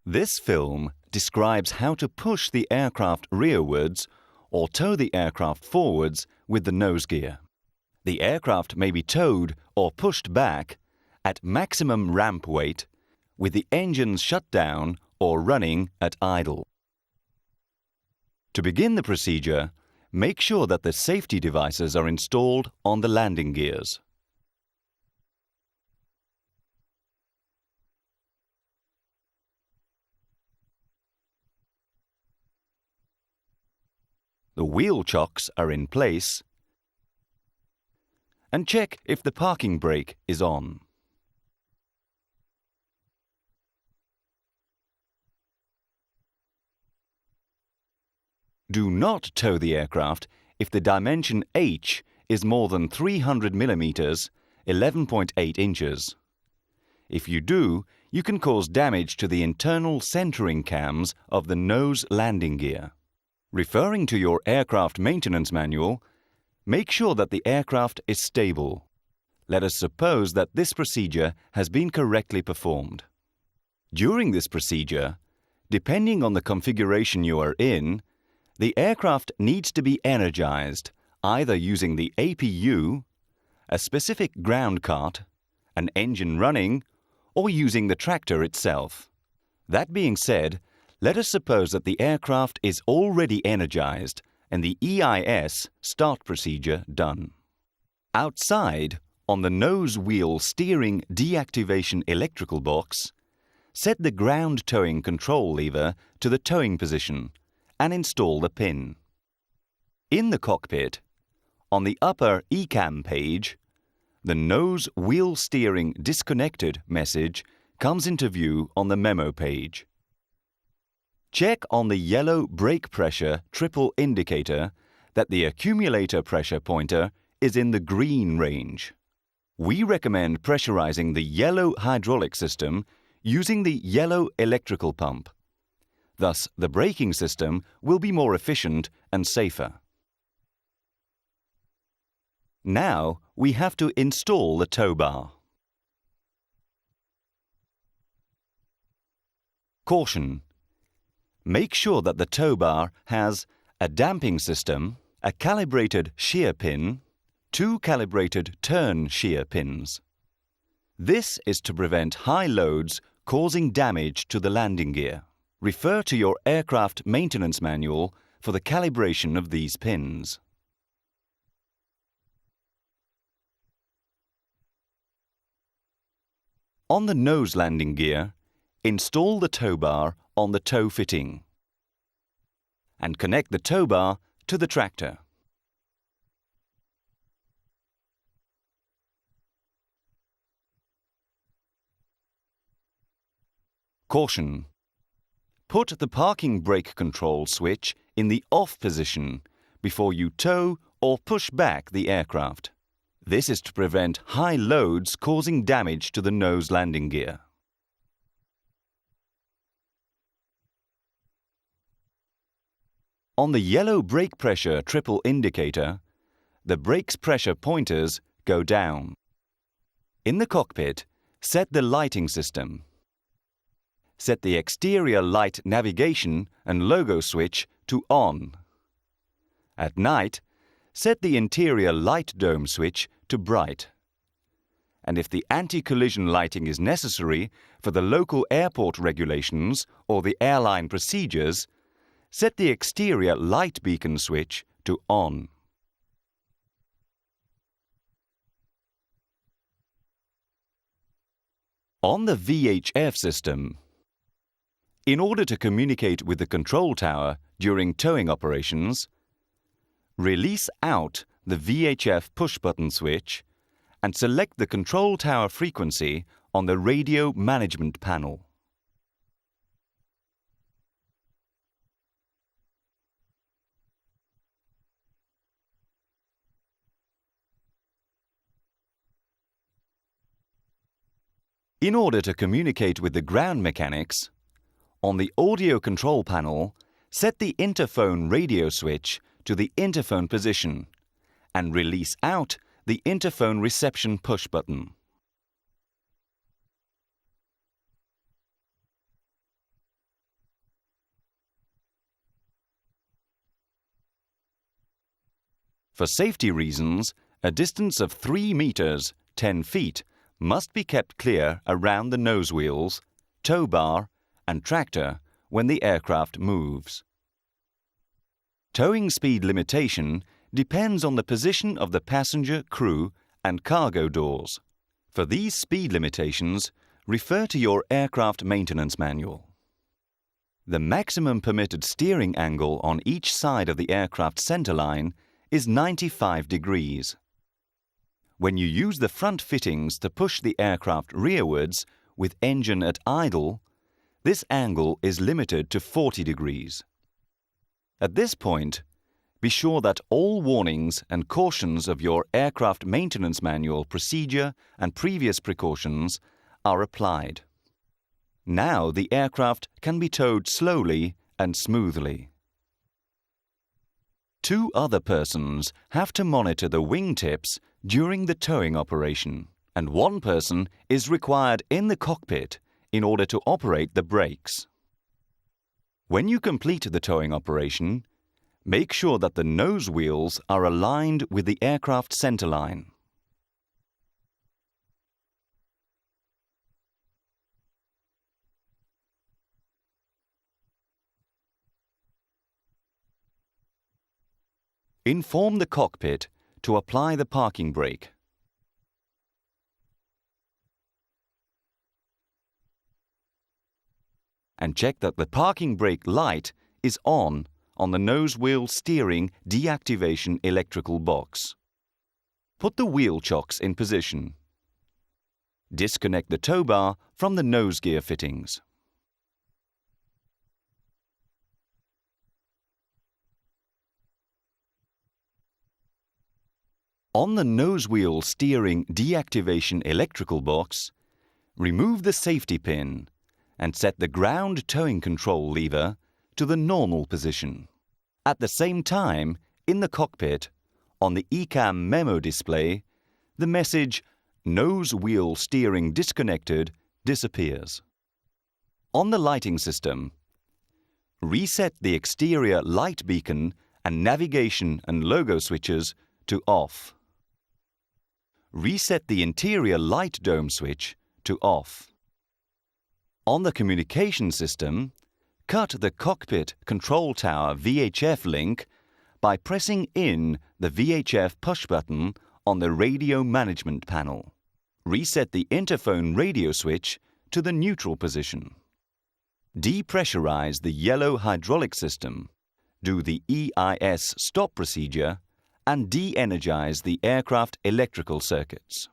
This film describes how to push the aircraft rearwards or tow the aircraft forwards with the nose gear. The aircraft may be towed or pushed back at maximum ramp weight with the engines shut down or running at idle. To begin the procedure, make sure that the safety devices are installed on the landing gears. The wheel chocks are in place, and check if the parking brake is on. Do not tow the aircraft if the dimension H is more than 300 mm, 11.8 inches. If you do, you can cause damage to the internal centering cams of the nose landing gear. Referring to your aircraft maintenance manual, make sure that the aircraft is stable. Let us suppose that this procedure has been correctly performed. During this procedure, depending on the configuration you are in, the aircraft needs to be energized either using the APU, a specific ground cart, an engine running, or using the tractor itself. That being said, let us suppose that the aircraft is already energized and the EIS start procedure done. Outside, on the nose wheel steering deactivation electrical box, set the ground towing control lever to the towing position and install the pin. In the cockpit, on the upper ECAM page, the nose wheel steering disconnected message comes into view on the memo page. Check on the yellow brake pressure triple indicator that the accumulator pressure pointer is in the green range. We recommend pressurizing the yellow hydraulic system using the yellow electrical pump. Thus, the braking system will be more efficient and safer. Now, we have to install the tow bar. Caution: make sure that the tow bar has a damping system, a calibrated shear pin, 2 calibrated turn shear pins. This is to prevent high loads causing damage to the landing gear. Refer to your aircraft maintenance manual for the calibration of these pins. On the nose landing gear, install the tow bar on the tow fitting and connect the tow bar to the tractor. Caution: put the parking brake control switch in the off position before you tow or push back the aircraft. This is to prevent high loads causing damage to the nose landing gear. On the yellow brake pressure triple indicator, the brakes pressure pointers go down. In the cockpit, set the lighting system. Set the exterior light navigation and logo switch to on. At night, set the interior light dome switch to bright. And if the anti-collision lighting is necessary for the local airport regulations or the airline procedures, set the exterior light beacon switch to on. On the VHF system, in order to communicate with the control tower during towing operations, release out the VHF push-button switch and select the control tower frequency on the radio management panel. In order to communicate with the ground mechanics, on the audio control panel, set the interphone radio switch to the interphone position and release out the interphone reception push button. For safety reasons, a distance of 3 meters, 10 feet, must be kept clear around the nose wheels, tow bar, and tractor when the aircraft moves. Towing speed limitation depends on the position of the passenger, crew, and cargo doors. For these speed limitations, refer to your aircraft maintenance manual. The maximum permitted steering angle on each side of the aircraft centerline is 95 degrees. When you use the front fittings to push the aircraft rearwards with engine at idle, this angle is limited to 40 degrees. At this point, be sure that all warnings and cautions of your aircraft maintenance manual procedure and previous precautions are applied. Now the aircraft can be towed slowly and smoothly. 2 other persons have to monitor the wingtips during the towing operation, and 1 person is required in the cockpit in order to operate the brakes. When you complete the towing operation, make sure that the nose wheels are aligned with the aircraft centerline. Inform the cockpit to apply the parking brake. And check that the parking brake light is on the nose wheel steering deactivation electrical box. Put the wheel chocks in position. Disconnect the tow bar from the nose gear fittings. On the nose wheel steering deactivation electrical box, remove the safety pin and set the ground towing control lever to the normal position. At the same time, in the cockpit, on the ECAM memo display, the message "Nose wheel steering disconnected" disappears. On the lighting system, reset the exterior light beacon and navigation and logo switches to off. Reset the interior light dome switch to off. On the communication system, cut the cockpit control tower VHF link by pressing in the VHF push button on the radio management panel. Reset the interphone radio switch to the neutral position. Depressurize the yellow hydraulic system, do the EIS stop procedure, and de-energize the aircraft electrical circuits.